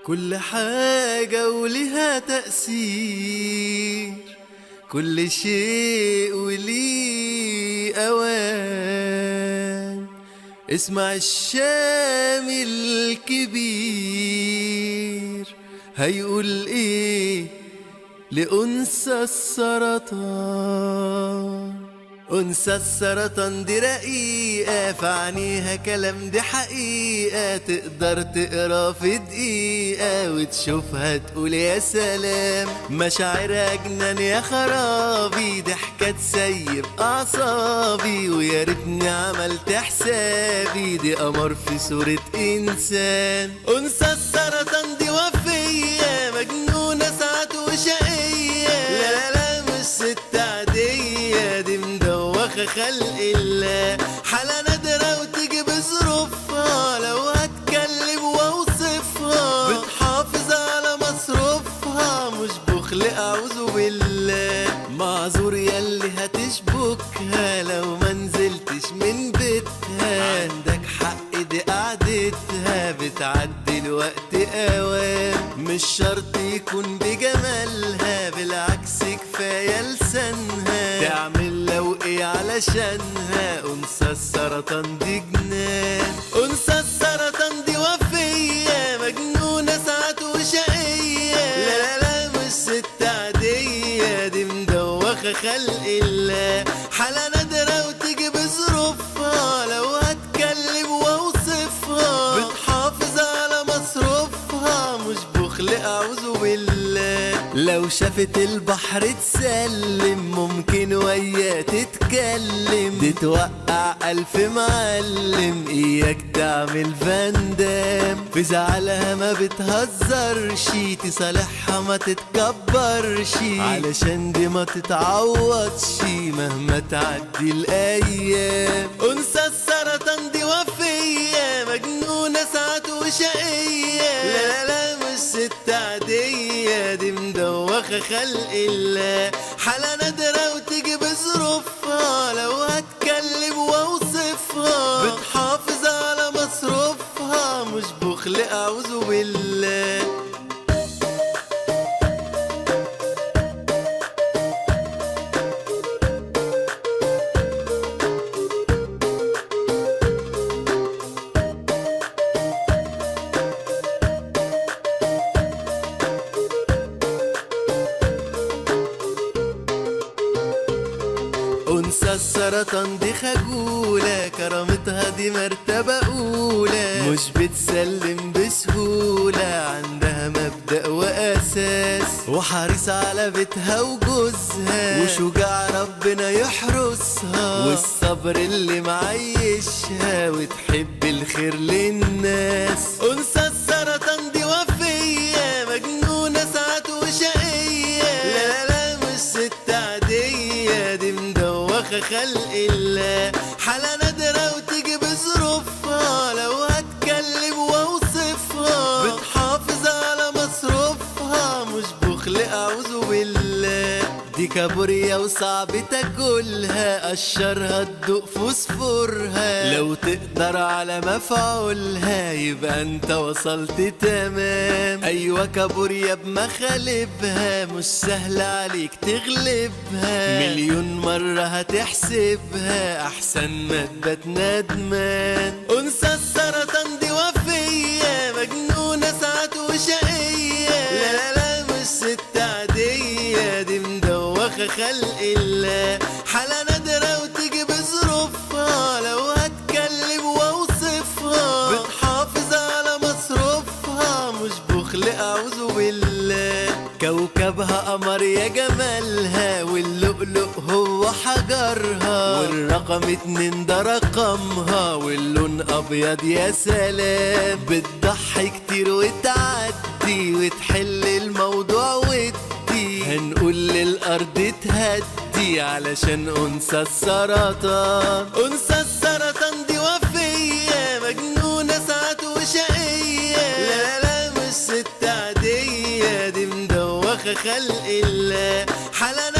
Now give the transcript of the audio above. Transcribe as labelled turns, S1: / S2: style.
S1: كل حاجة ولها تأثير، كل شيء وليه أوان. اسمع الشامي الكبير هيقول ايه لأنثى السرطان. أنثى السرطان دي رقيقة، في عينيها كلام دي حقيقة، تقدر تقرا في دقيقة وتشوفها تقول يا سلام. مشاعرها جنان يا خرابي، ضحكة تسيب أعصابي، ويا ريتني عملت حسابي، دي قمر في صورة إنسان. أنثى السرطان دي وفية، مجنونة ساعات وشقية، لا لا مش ست عادية، دي مدوخة خلق الله، حالة نادرة وتيجي بظروفها، لو هتكلم واوصفها بتحافظ على مصروفها، مش بخل اعوذ بالله. معذور ياللي هتشبكها لو منزلتش من بيتها، عندك حق دي قعدتها بتعدي الوقت اوام. مش شرط يكون بجمالها، بالعكس كفاية لسانها، تعمل لو ايه علشانها. أنثى السرطان دي جنان، أنثى السرطان دي وفية، مجنونة ساعات وشقية، لا لا مش ست عادية، دي مدوخة خلق الله، حالة نادرة وتيجي بظروفها، لو هتكلم واوصفها بتحافظ على مصروفها، مش بخل اعوذ بالله. لو شافت البحر تسلم، ممكن وياه تتكلم، دي توقع ألف معلم، إياك تعمل فاندام. في زعلها ما بتهزرش، تصالحها ما تتكبرش، علشان دي ما تتعوضش مهما تعدي الأيام. أنثى السرطان دي وفية، مجنونة ساعات وشقية، لا لا مش ست عادية، دي مدوخة خلق الله، حالة نادرة وتيجي بظروفها، لو هتكلم واوصفها بتحافظ على مصروفها، مش بخل اعوذ بالله. أنثى السرطان دي خجولة، كرامتها دي مرتبة أولى، مش بتسلم بسهولة، عندها مبدأ وأساس، وحريصة على بيتها وجوزها، وشجاع ربنا يحرسها، والصبر اللي معيشها، وتحب الخير للناس. أنثى السرطان دي وفية، مجنونة ساعات وشقية، لا لا مش ست عادية، دي مدوخة خلق الله، حالة نادرة وتيجي بظروفها، لو هتكلم واوصفها بتحافظ على مصروفها، مش بخل اعوذ بالله. دي كابوريا وصعب تاكلها، قشرها تدوق فوسفورها، لو تقدر على مفعولها يبقى انت وصلت تمام. ايوه كابوريا بمخالبها، مش سهل عليك تغلبها، مليون مرة هتحسبها، احسن ما تبات ندمان. انثى السرطان دي وفية، مجنونة ساعات وشقية، لا لا مش ست عادية، دي مدوخة خلق الله، حالة نادرة وتيجي بظروفها، لو هتكلم واوصفها بتحافظ على مصروفها، مش بخل اعوذ بالله. كوكبها قمر يا جمالها، واللؤلؤ هو حجرها، والرقم 2 ده رقمها، واللون ابيض يا سلام، بتضحي كتير وتعدي، وتحل الموضوع ودي، هنقول للأرض تهدي علشان أنثى السرطان. أنثى السرطان دي وفية، مجنونة ساعات وشقية، لا لا مش ست عادية، دي مدوخة خلق الله، حالة